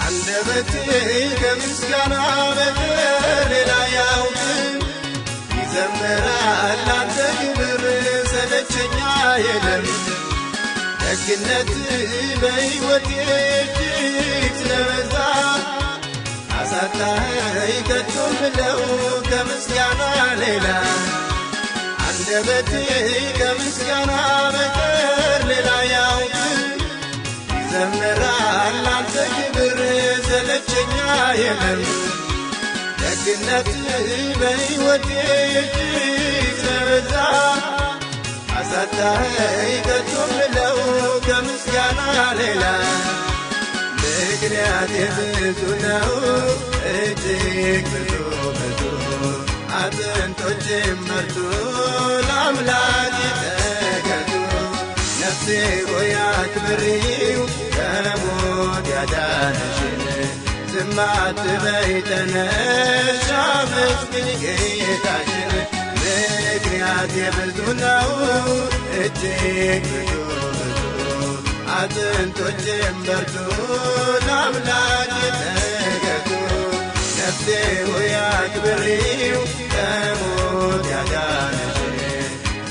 አንደበቴ ከምስጋና በቀር ሌላ አያውቅም ይዘምራል ላንተ ክብር ሰለቸኝ አይልም ደግነት በሕይወቴ እጅግ ስለበዛ አሳጣኸኝ ከቶ ምለው ከምስጋና ሌላ አንደበቴ ከምስጋና በቀር ሌላ አያውቅም ይዘምራል ላንተ ክብር ሰለቸኝ አይልም ደግነት በሕይወቴ እጅግ ስለበዛ አሳጣኸኝ ከቶ ምለው ከምስጋና ሌላ ምክንያቴ ብዙ ነው እጅግ ብዙ አጥንቶቼም በርቱ ለአምላክ ተገዙ ነፍሴ ሆይ አክብሪው ከሞት ያዳነሽን ዝም አትበይ ተነሽ አመስግኝ ጌታሽን ምክንያቴ ብዙ ነው እጅግ ብዙ አጥንቶቼም በርቱ ለአምላክ ተገዙ ነፍሴ ሆይ አክብሪው ከሞት ያዳነሽን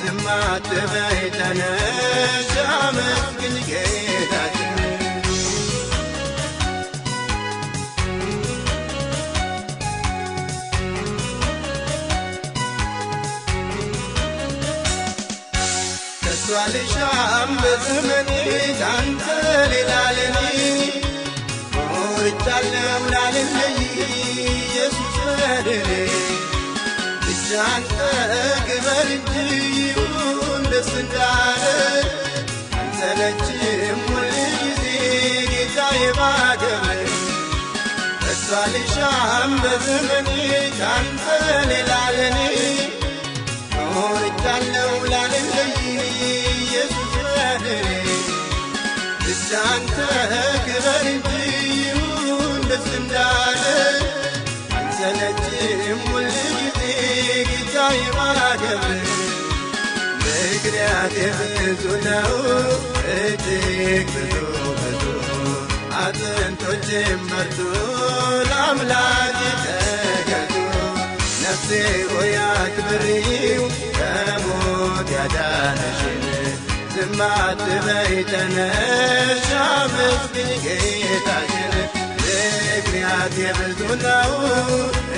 ዝም አትበይ ተነሽ አመስግኝ ጌታሽን ተስፋልሻም በዘመኔ ካንተ ሌላ ለኔ ሞልቻለሁ ላልለይ ኢየሱስ በደሌ ብቻ አንተ ክበር እንጂ ይሁን ደስ እንዳለ አንሰለችም ሁልጊዜ ጌታዬ ባከብር ተስፋልሻም በዘመኔ ካንተ ሌላ ለኔ ሞልቻለሁ ላልለይ ኢየሱስ በደሌ ብቻ አንተ ክበር እንጂ ይሁን ደስ እንዳለ አንሰለችም ሁልጊዜ ጌታዬ ባከብር ምክንያቴ ብዙ ነው እጅግ ብዙ አጥንቶቼም በርቱ ለአምላክ ተገዙ ነፍሴ ሆይ አክብሪው ከሞት ያዳነሽን ዝም አትበይ ተነሽ አመስግኝ ጌታሽን ምክንያቴ ብዙ ነው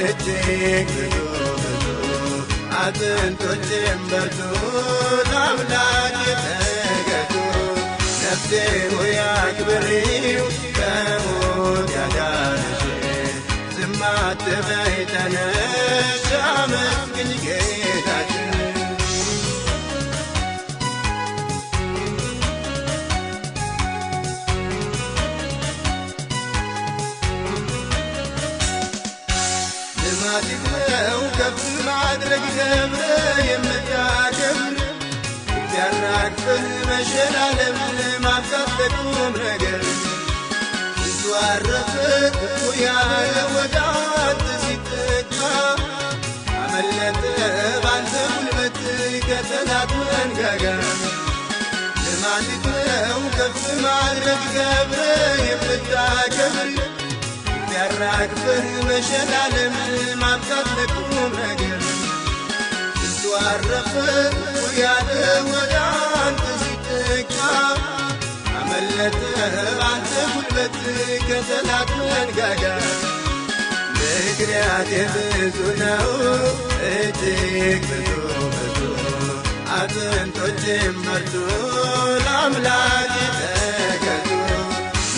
እጅግ ብዙ አጥንቶቼም በርቱ ለአምላክ ተገዙ ነፍሴ ሆይ አክብሪው ከሞት ያዳነሽን ዝም አትበይ ተነሽ አመስግኝ ጌታሽን ልማድነው ከፍ ማድረግ ገብረ የምታከብር ያራቅፍህ መሸላለም ማብቃት ለቁም ነገር ስንቱ አረፈ ያለ ወደ አንተ ሲጠጋ አመለጠ ባንተ ጉልበት ከጠላት መንጋጋ ልማድነው ከፍ ማድረግ ገብረ የምታከብር ያራቅፍህ መሸላለም ማብቃት ለቁም ነገር ስንቱ አረፈ ያለ ወደ አንተ ሲጠጋ አመለጠ ባንተ ጉልበት ከጠላት መንጋጋ ምክንያቴ ብዙ ነው እጅግ ብዙ አጥንቶቼም በርቱ ለአምላክ ተገዙ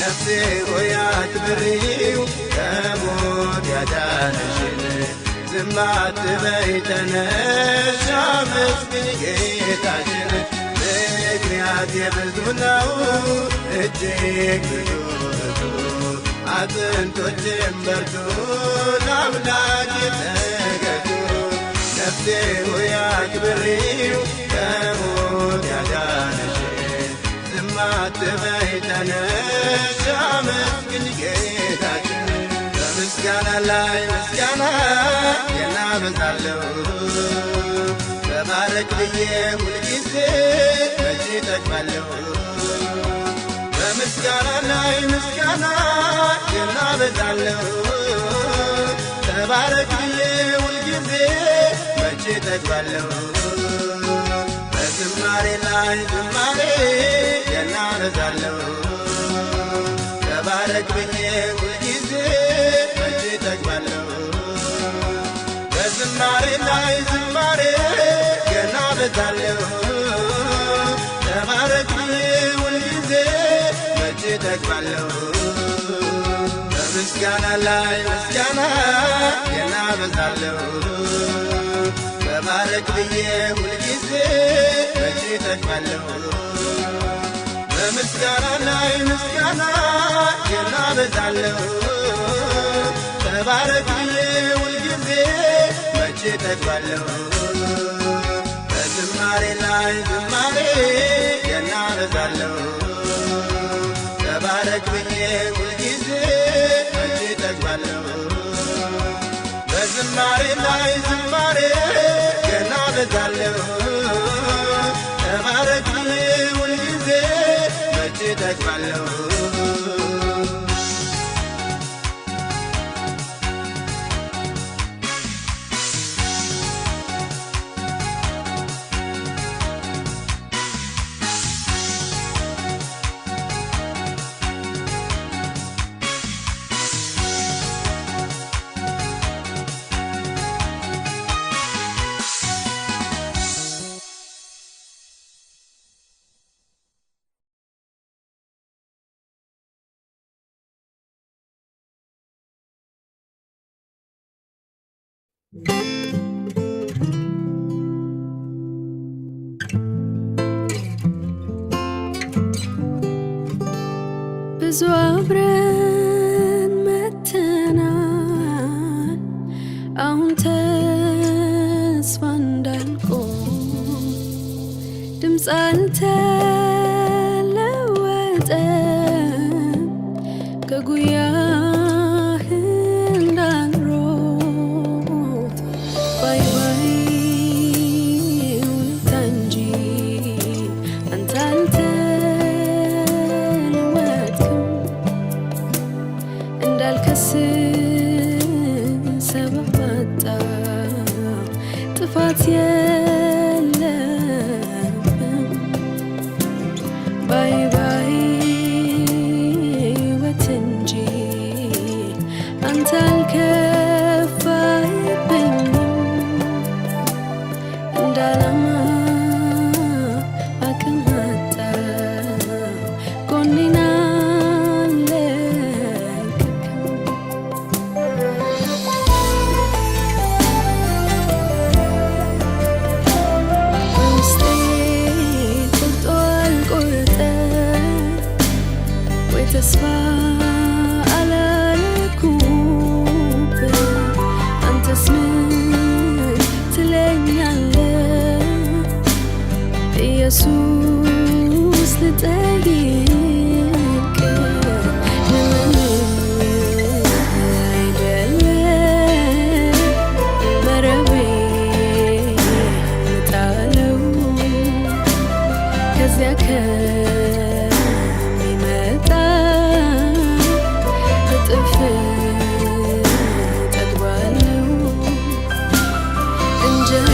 ነፍሴ ሆይ አክብሪው ከሞት ያዳነሽን ዝም አትበይ ተነሽ አመስግኝ ጌታሽን ምክንያት የብዙ ነው እጅግ ብዙ ብዙ አጥንቶችም በርቱ ለአምላክ ተገዙ ነፍሴ ሆይ አክብሪው ከሞት ያዳነሽ ዝም አትበይ ተነሽ አመስግኝ ጌታችን በምስጋና ላይ ምስጋና ገና በዛለሁ ተባረክ ብዬ ሁልጊዜ መቼ ጠግባለሁ በምስጋና ላይ ምስጋና ገና በዛለሁ ተባረክ ብዬ ሁልጊዜ መቼ ጠግባለሁ በዝማሬ ላይ ዝማሬ ገና በዛለሁ ተባረክ ብዬ ሁልጊዜ መቼ ጠግባለሁ በዝማሬ ላይ ዝማሬ ገና በዛለሁ ተባረክ ብዬ ሁልጊዜ መቼ ጠግባለሁ በምስጋና ላይ ምስጋና ገና በዛለሁ ተባረክ ብዬ ሁልጊዜ መቼ ጠግባለሁ በምስጋና ላይ ምስጋና ገና በዛለሁ ተባረክ ብዬ ሁልጊዜ መቼ ጠግባለሁ በዝማሬ ላይ ዝማሬ ገና በዛለሁ ተባረክ ብዬ ሁልጊዜ መቼ ጠግባለሁ በዝማሬ ላይ ዝማሬ ገና በዛለሁ ተባረክ ብዬ ሁልጊዜ መቼ ጠግባለሁ ብዙ አብረን መተናል አሁን ተስፋ እንዳልቆም ድምፅ አልተለወጠም ከጉያህ እንዳልሮጥ ባይ ባይ ውለታ እንጂ አንተ አልተለወጥክም እንዳልከስር ሰበብ አጣሁ ጥፋት የለብም ባይ ባይ ሕይወት እንጂ አንተ አልከፋህብኝም እንዳላማ አቅም አጣሁ ጎኔን ውስጤ ቆርጧል ቆረጠ ወይ ተስፋ አላረኩብህ አንተስ ምን ትለኛለህ ኢየሱስ ልጠይቅ አይደለም መረቤ ልጣለው ከዚያ ከሚመጣ እጥፍ ጠግባለሁ እንጀራ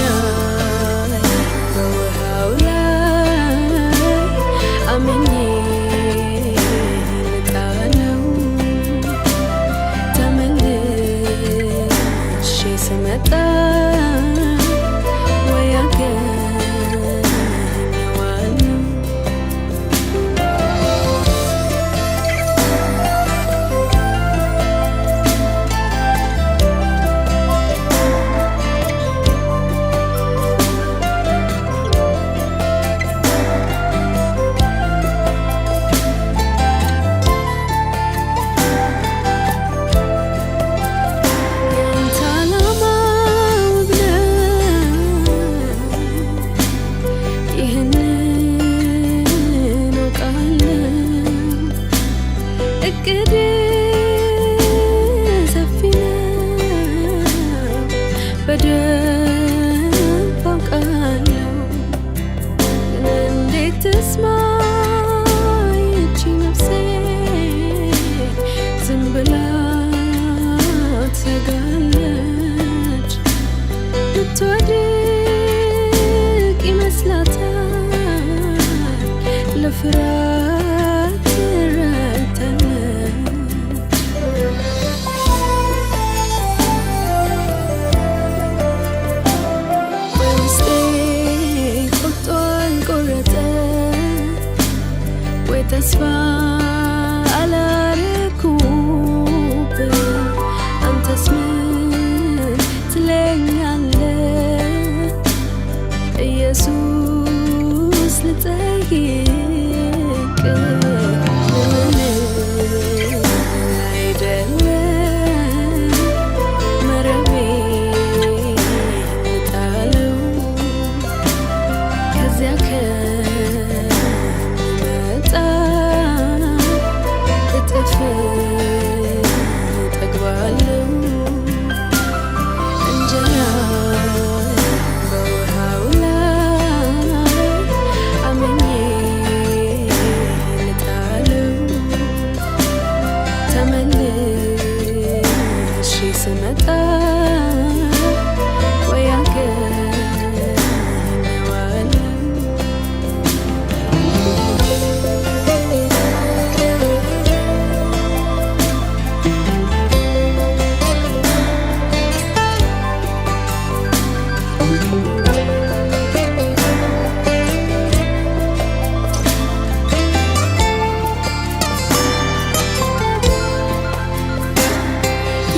በውሃው ላይ አምኜ ልጣለው ተመልሼ ስመጣ ወይ አገኘዋለሁ በደንብ አውቃለሁ ግን እንዴት ተስማኝ እቺ ነፍሴ ዝም ብላ ትጋለች ብትወድቅ ይመስላታል ለፍርሃት ትረታለች በውስጤ ቆርጦ አልቆረጠ ወይ ተስፋ አላረኩብህ አንተስ ምን ትለኛለህ ኢየሱስ ልጠይቅ ለምን አይደለም መረቤን ልጣለው ከዚያ ከመጣ እጥፍ እጠግባለሁ እንጀራ በውሃው ላይ አምኜ ልጣለው ተመልሼ ስመጣ ወይ አገኘዋለሁ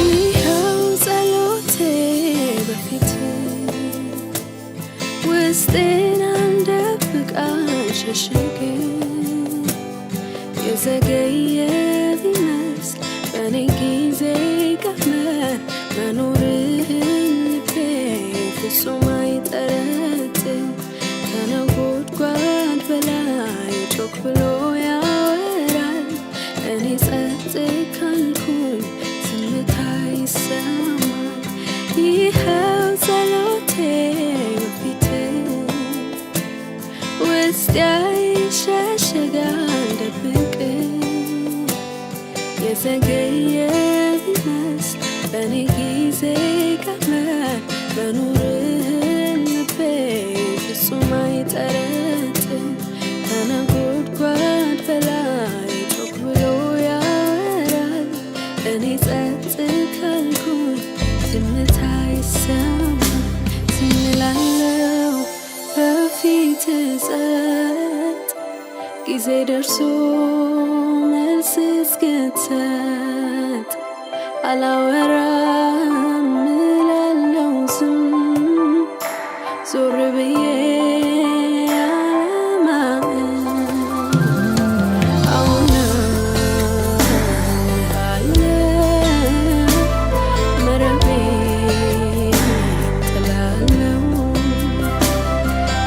ይኸው ጸሎቴ በፊት ውስጤን አልደብቅ አልሸሽግም የዘገየ ቢመስል በእኔ ጊዜ ቀመር መኖርህን ልቤ ፍጹም አይጠረጥር ከነጎድጓድ በላይ ጮክ ብሎ ያወራል እኔ ጸጥ ካልኩኝ ዝምታ ይሰማል ይኸው ጸሎቴ በፊት ውስጤ አይሸሸጋል ደብቅ የዘገየ ቢመስል በእኔ ጊዜ ቀመር መኖርህን ልቤ ፍጹም አይጠረጥር ከነጎድጓድ በላይ ጮክ ብሎ ያወራል እኔ ጸጥ ካልኩኝ ዝምታ ይሰማል ዝም እላለሁ በፊትህ ጸጥ ጊዜ ደርሶ መልስ እስክትሰጥ አላወራም እላለሁ ዝም ዞር ብዬ አለማየት አውናለሁ መረቤን ጥላለሁ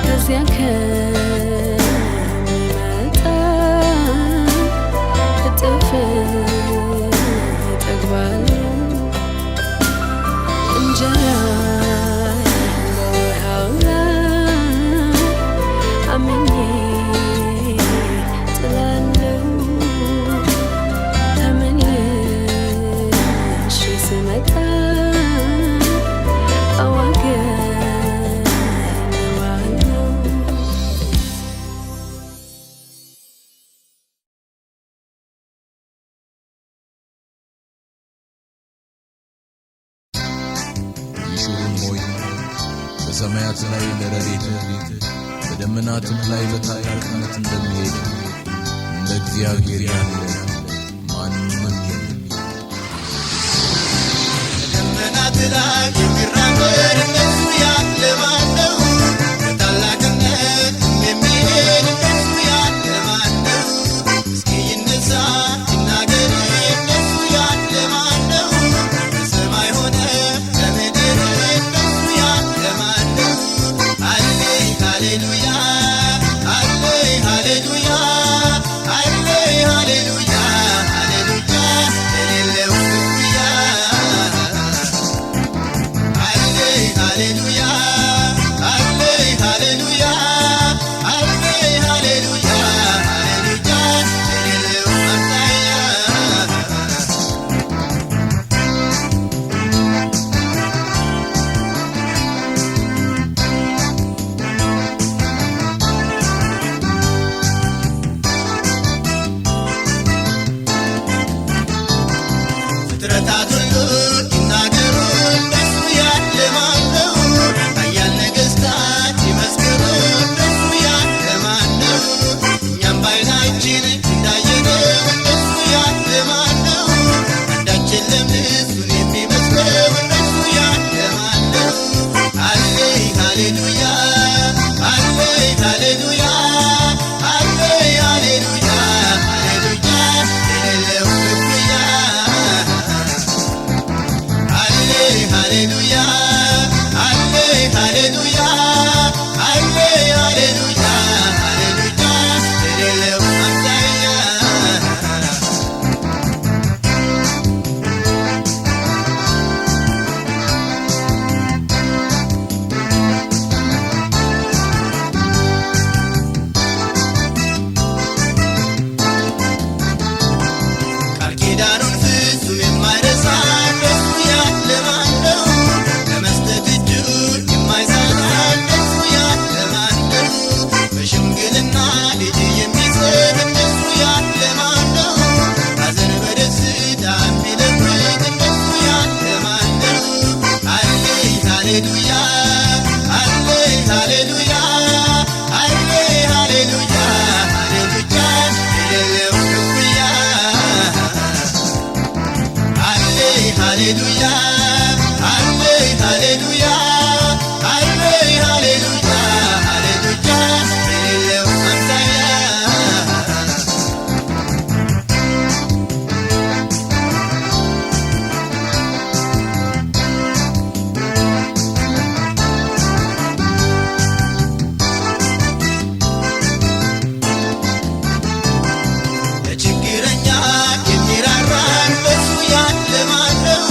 ከዚያ ከሚመጣ እጥፍ እጠግባለሁ እንጀራ በውሃው ላይ አምኜ ጥላለሁ ተመልሼ ስመጣ አዋገኘዋለሁ ይሹሩን ሆይ በሰማያት ላይ ለረድኤትህ በደመናትም ላይ በታላቅነት እንደሚሄድ እንደ እግዚአብሔር ያለ ማንም የለም። ደመናት ላይ የሚራመድ እንደሱ ያለ ማን ነው? በታላቅነት የሚሄድ እንደሱ ያለ ማን ነው? እስኪ ይነሳ ይናገር እንደሱ ያለ ማን ነው? በሰማይ ሆነ በምድር እንደሱ ያለ ማን ነው? አሌ ሃሌሉያ አሌ ሃሌሉያ አሌ ሃሌሉያ ሃሌሉያ የሌለው ክፍያ ሃሌሉያ አለይ ሃሌሉያ አለይ ሃሌሉያ ሃሌሉያ የሌለው አምሳያ ፍጥረታት ሁሉ ይናገሩ እንደሱ ያለ ማን ነው? ኃያል ነገሥታት ይመስክሩ እንደሱ ያለ ማን ነው? እኛም በዓይናችን እንዳየነው እንደሱ ያለ ማን ነው? አንዳች የለም እሱን የሚመስለው እንደሱ ያለ ማን ነው? አለይ ሃሌሉያ አለይ ሃሌሉያ አለይ ሃሌሉያ ሃሌሉያ የሌለው ክፍያ አለይ ሃሌሉያ አለይ ሃሌሉያ አለይ ሃሌሉያ ሃሌሉያ የሌለው አምሳያ ቃል ኪዳኑን ፍጹም የማይረሳ እንደሱ ያለ ማን ነው? ለመስጠት እጁን የማይሳሳ እንደሱ ያለ ማን ነው? በሽምግልና ልጅ የሚሰጥ እንደሱ ያለ ማን ነው? ሐዘን በደስታ የሚለውጥ እንደሱ ያለ ማን ነው? አለይ ሃሌሉያ አለይ ሃሌሉያ አለይ ሃሌሉያ ሃሌሉያ የሌለው ክፍያ አለይ ሃሌሉያ አለይ ሃሌሉያ አለይ ሃሌሉያ ሃሌሉያ የሌለው አምሳያ ለችግረኛ የሚራራ እንደሱ ያለ ማን ነው?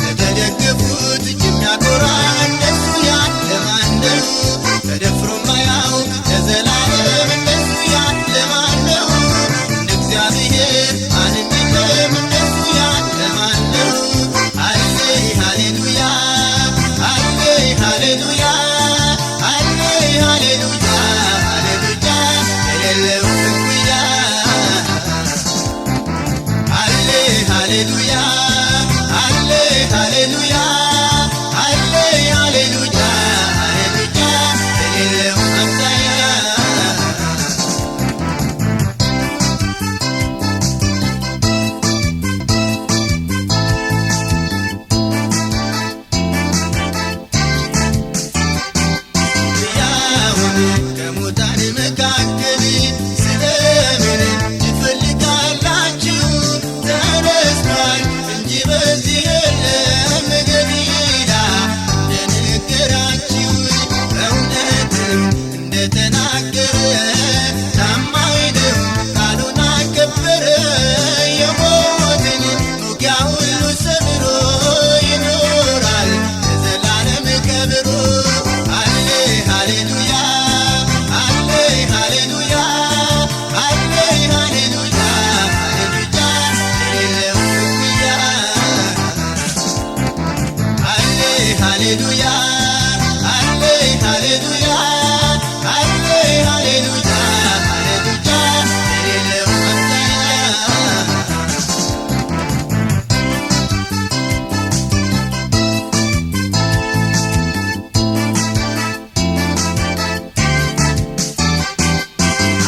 ለተደገፉት የሚያኮራ እንደሱ ያለ ማን ነው? ተደፍሮ ማያውቅ ለዘላለም እንደሱ ያለ ማን ነው? እንደ እግዚአብሔር ማንም የለም እንደሱ ያለ ማን ነው? አለይ ሃሌሉያ አለይ ሃሌሉያ አለይ ሃሌሉያ ሃሌሉያ የሌለው ክፍያ አለይ ሃሌሉያ አለይ ሃሌሉያ አለይ ሃሌሉያ ሃሌሉያ የሌለው አምሳያ ሕያውን ከሙታን መካከል ስለምን ትፈልጋላችሁ? ተነስቷል እንጂ በዚህ የለም ገሊላ እንደነገራችሁ እውነትም እንደተናገረ ታማኝ ነው ቃሉን አከበረ። የሞትን ውጊያ ሁሉ ሰብሮ ይኖራል ለዘላለም ከብሮ አለይ ሃሌሉያ አለይ ሃሌሉያ አለይ ሃሌሉያ ሃሌሉያ የሌለው ክፍያ አለይ ሃሌሉያ አለይ ሃሌሉያ አለይ ሃሌሉያ ሃሌሉያ የሌለው አምሳያ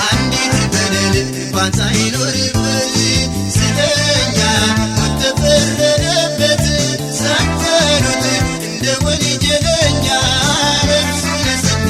አንዲት በደል እንኳን ሳይኖርበት ስለኛ ሞት ተፈረደበት። ሰቀሉት እንደ ወንጀለኛ ነፍሱን ሰጠ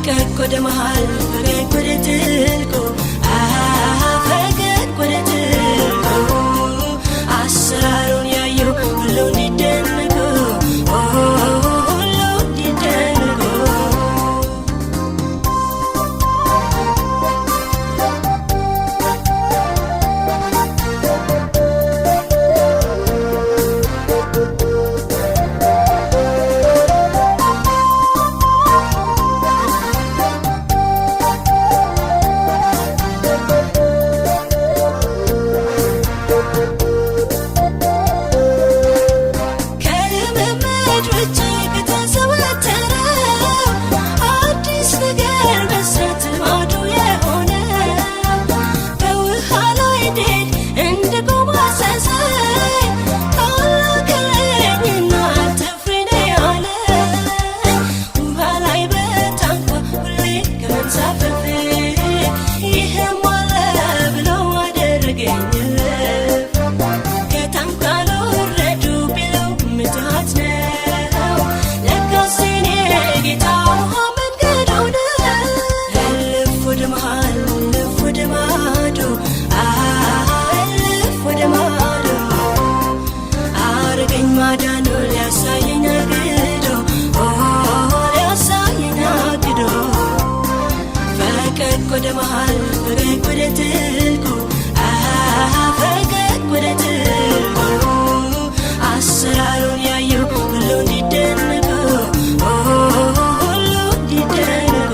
ፈቀቅ ወደ መሃል ፈቀቅ ወደ ጥልቁ ፈቀቅ ወደ ጥልቁ አሰራሩን ያየው ሁሉ እንዲደነቁ ሁሉ እንዲደነቁ ወደ መሃል ፈቀቅ ወደ ጥልቁ ፈቀቅ ወደ ጥልቁ አሰራሩን ያየው ሁሉ እንዲደነቁ ሁሉ እንዲደነቁ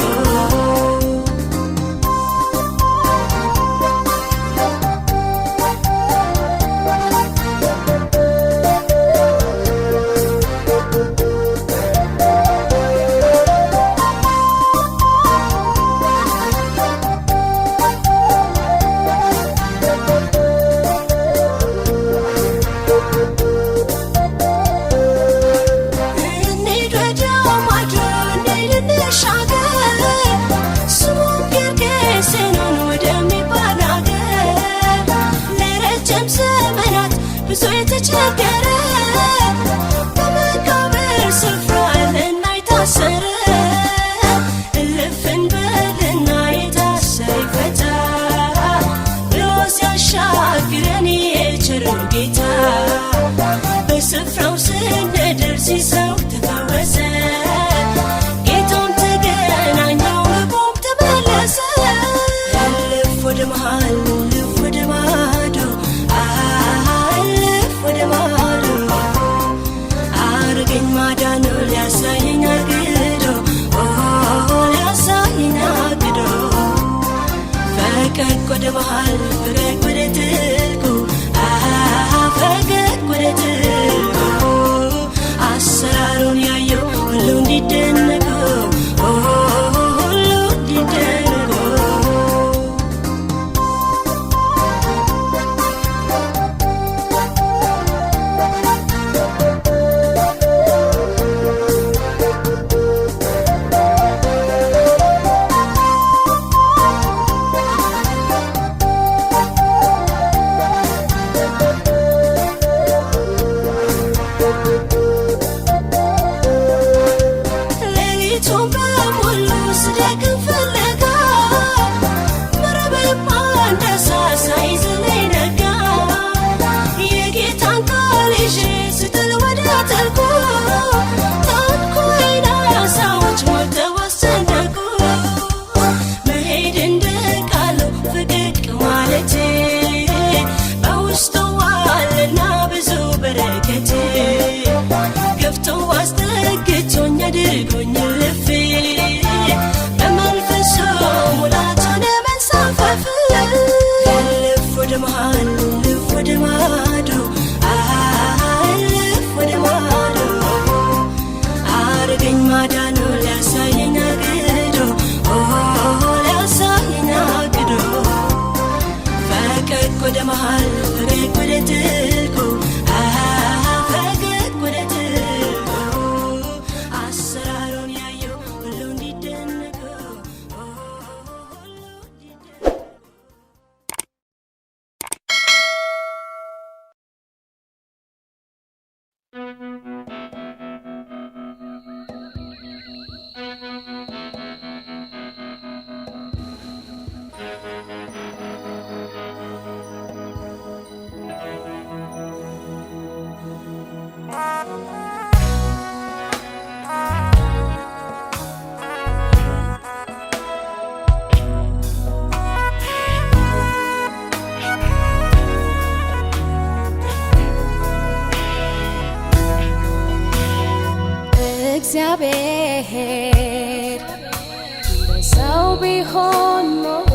ቢሆን ኖሮ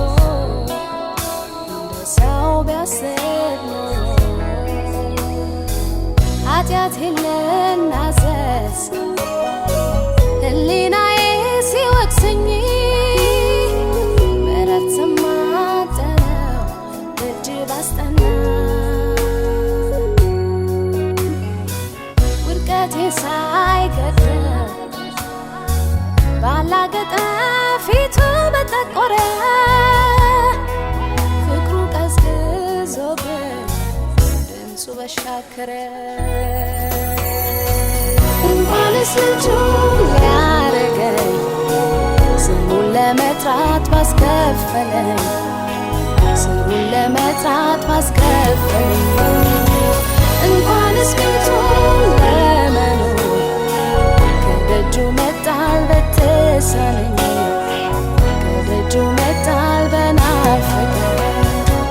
እንደ ሰው ቢያስብ ኖሮ ኃጢአቴን ልናዘዝ ሕሊናዬ ሲወቅሰኝ ምሕረት ስማጠነው እጅ ባስጠና ውድቀቴ ሳይገድም ባላገጠ ፊቱ በጠቆረ ፍቅሩ ቀዝቅዞብኝ ድምፁ በሻከረ እንኳንስ ልጁ ሊያረገኝ ስሙን ለመጥራት ባስከፈለኝ ስሙን ለመጥራት ባስከፈለኝ እንኳንስ ቤቱ ለመኖር ከደጁ መጣል በተሳነኝ ከደጁ መጣል በናፈቀኝ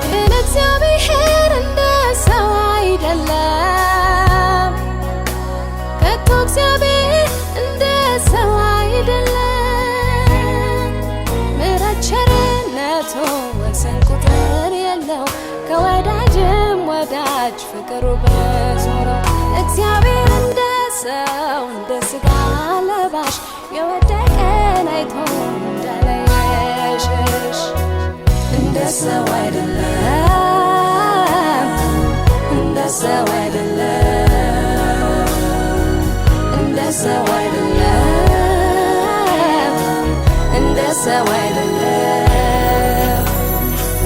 ግን እግዚአብሔር እንደ ሰው አይደለም ከቶ እግዚአብሔር እንደ ሰው አይደለም ምሕረት ቸርነቱ ወሰን ቁጥር የለው ከወዳጅም ወዳጅ ፍቅሩ ብዙ ነው እግዚአብሔር እንደ ሰው እንደ ሥጋ ለባሽ የወደቀን አይቶ እንዳለየሸሽ እንደ ሰው አይደለም እንደ ሰው አይደለም እንደ ሰው አይደለም እንደ ሰው አይደለም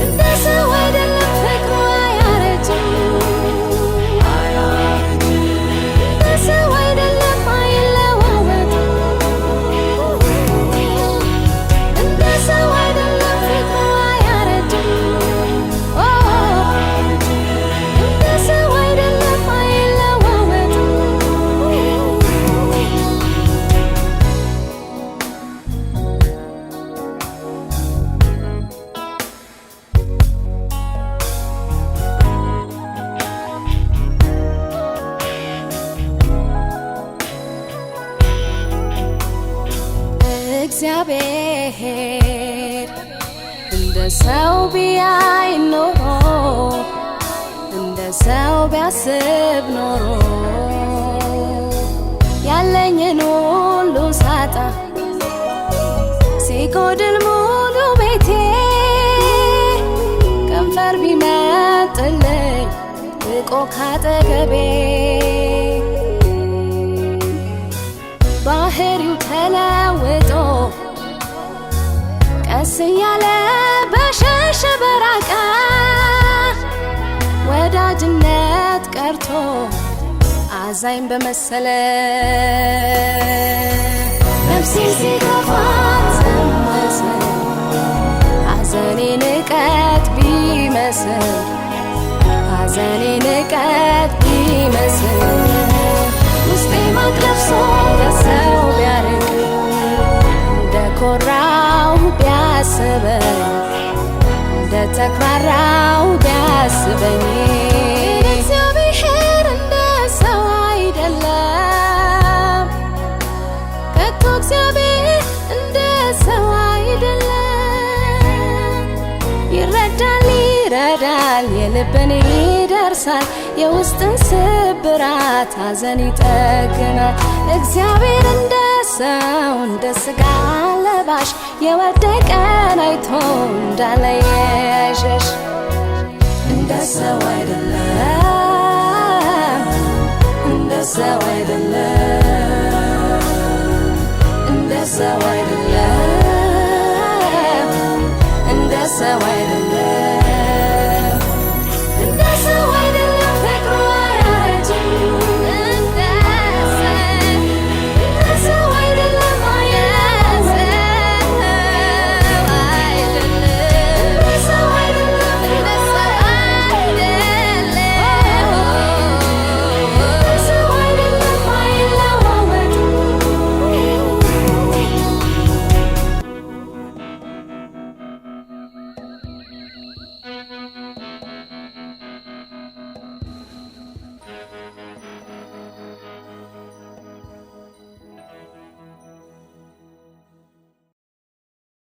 እንደ ሰው አይደለም ፍቅሩ አያረጅም እንደ ሰው አይደለም አይለዋወጥም እንደ ሰው አይደለም ፍቅሩ አያረጅም እንደ ሰው አይደለም አይለዋወጥም እግዚአብሔር እንደ ሰው ቢያይ ኖሮ እንደ ሰው ቢያስብ ኖሮ ያለኝን ሁሉ ሳጣ ሲጎድል ሙሉ ቤቴ ከንፈር ቢመጥልኝ ርቆ ካጠገቤ ባህሪው ተለውጦ ቀስ እያለ በሸሸ በራቀ ወዳጅነት ቀርቶ አዛኝ በመሰለ ነፍሴ ሲከፋት ስመስል ሐዘኔ ንቀት ቢመስል ሐዘኔ ንቀት ቢመስል ውስጤ ማቅ ለብሶ ከሰው ቢያርቅ እንደ ኮራው ቢያስበኝ እንደ ተኩራራው ቢያስበኝ እግዚአብሔር እንደ ሰው አይደለም ከቶ እግዚአብሔር እንደ ሰው አይደለም ይረዳል ይረዳል የልብን ይደርሳል የውስጥን ስብራት ሐዘን ይጠግናል እግዚአብሔር እንደ ሰው እንደ ሥጋ ለባሽ የወደቀን አይቶ እንዳለየሸሽ እንደ ሰው አይደለም እንደ ሰው አይደለም እንደ ሰው አይደለም